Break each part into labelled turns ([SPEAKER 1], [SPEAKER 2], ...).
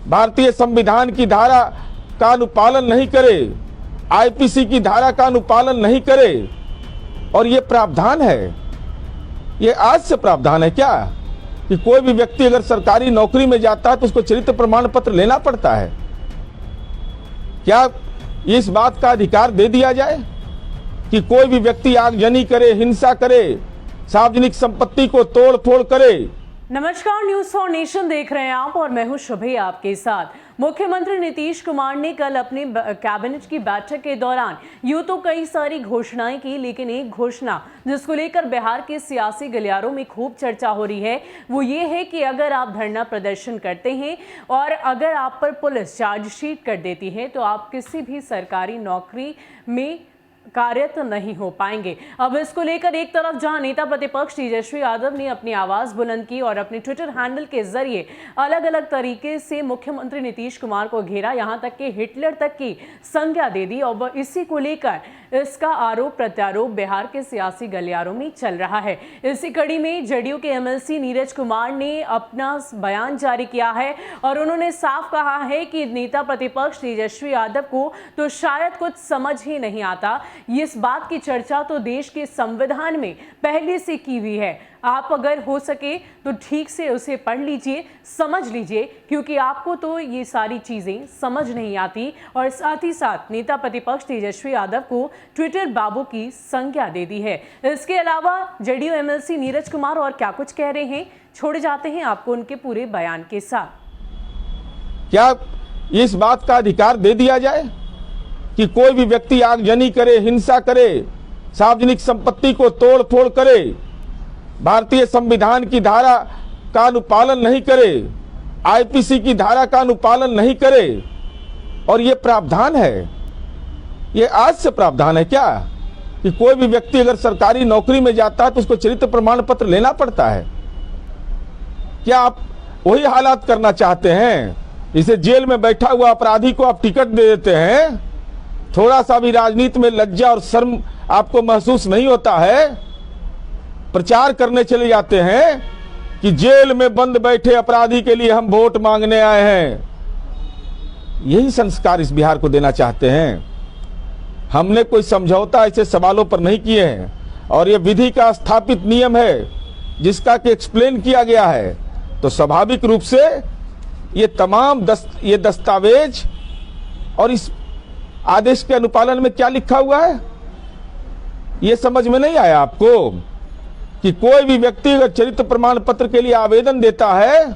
[SPEAKER 1] भारतीय संविधान की धारा का अनुपालन नहीं करे, आईपीसी की धारा का अनुपालन नहीं करे, और ये प्रावधान है, ये आज से प्रावधान है क्या कि कोई भी व्यक्ति अगर सरकारी नौकरी में जाता है तो उसको चरित्र प्रमाण पत्र लेना पड़ता है? क्या इस बात का अधिकार दे दिया जाए कि कोई भी व्यक्ति आगजनी करे, हिंसा करे, सार्वजनिक संपत्ति को तोड़ फोड़ करे?
[SPEAKER 2] नमस्कार, न्यूज फॉर नेशन देख रहे हैं आप और मैं हूं शुभे आपके साथ। मुख्यमंत्री नीतीश कुमार ने कल अपनी कैबिनेट की बैठक के दौरान यूं तो कई सारी घोषणाएं की, लेकिन एक घोषणा जिसको लेकर बिहार के सियासी गलियारों में खूब चर्चा हो रही है वो ये है कि अगर आप धरना प्रदर्शन करते हैं और अगर आप पर पुलिस चार्जशीट कर देती है तो आप किसी भी सरकारी नौकरी में कार्यरत नहीं हो पाएंगे। अब इसको लेकर एक तरफ जहां नेता प्रतिपक्ष तेजस्वी यादव ने अपनी आवाज बुलंद की और अपने ट्विटर हैंडल के जरिए अलग अलग तरीके से मुख्यमंत्री नीतीश कुमार को घेरा, यहां तक कि हिटलर तक की संज्ञा दे दी और इसी को लेकर इसका आरोप प्रत्यारोप बिहार के सियासी गलियारों में चल रहा है। इसी कड़ी में जेडीयू के एमएलसी नीरज कुमार ने अपना बयान जारी किया है और उन्होंने साफ कहा है कि नेता प्रतिपक्ष तेजस्वी यादव को तो शायद कुछ समझ ही नहीं आता। इस बात की चर्चा तो देश के संविधान में पहले से की हुई है। आप अगर हो सके तो ठीक से उसे पढ़ लीजिए, समझ लीजिए, क्योंकि आपको तो ये सारी चीजें समझ नहीं आती। और साथ ही साथ नेता प्रतिपक्ष तेजस्वी यादव को ट्विटर बाबू की संज्ञा दे दी है। इसके अलावा जेडीयू एमएलसी नीरज कुमार और क्या कुछ कह रहे हैं, छोड़े जाते हैं आपको उनके पूरे बयान के साथ।
[SPEAKER 1] क्या इस बात का अधिकार दे दिया जाए कि कोई भी व्यक्ति आगजनी करे, हिंसा करे, सार्वजनिक संपत्ति को तोड़ फोड़ करे, भारतीय संविधान की धारा का अनुपालन नहीं करे, आईपीसी की धारा का अनुपालन नहीं करे, और ये प्रावधान है, ये आज से प्रावधान है क्या कि कोई भी व्यक्ति अगर सरकारी नौकरी में जाता है तो उसको चरित्र प्रमाण पत्र लेना पड़ता है? क्या आप वही हालात करना चाहते हैं? इसे जेल में बैठा हुआ अपराधी को आप टिकट दे देते हैं, थोड़ा सा भी राजनीति में लज्जा और शर्म आपको महसूस नहीं होता है, प्रचार करने चले जाते हैं कि जेल में बंद बैठे अपराधी के लिए हम वोट मांगने आए हैं। यही संस्कार इस बिहार को देना चाहते हैं। हमने कोई समझौता ऐसे सवालों पर नहीं किए हैं और यह विधि का स्थापित नियम है जिसका कि एक्सप्लेन किया गया है। तो स्वाभाविक रूप से ये तमाम ये दस्तावेज और इस आदेश के अनुपालन में क्या लिखा हुआ है ये समझ में नहीं आया आपको कि कोई भी व्यक्ति अगर चरित्र प्रमाण पत्र के लिए आवेदन देता है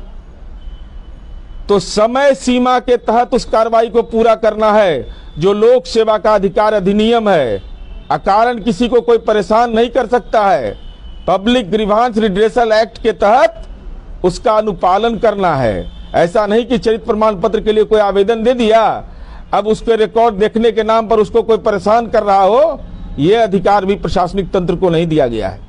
[SPEAKER 1] तो समय सीमा के तहत उस कार्रवाई को पूरा करना है, जो लोक सेवा का अधिकार अधिनियम है। अकारण किसी को कोई परेशान नहीं कर सकता है। पब्लिक ग्रीवांस रिड्रेसल एक्ट के तहत उसका अनुपालन करना है। ऐसा नहीं कि चरित्र प्रमाण पत्र के लिए कोई आवेदन दे दिया, अब उसके रिकॉर्ड देखने के नाम पर उसको कोई परेशान कर रहा हो। यह अधिकार भी प्रशासनिक तंत्र को नहीं दिया गया है।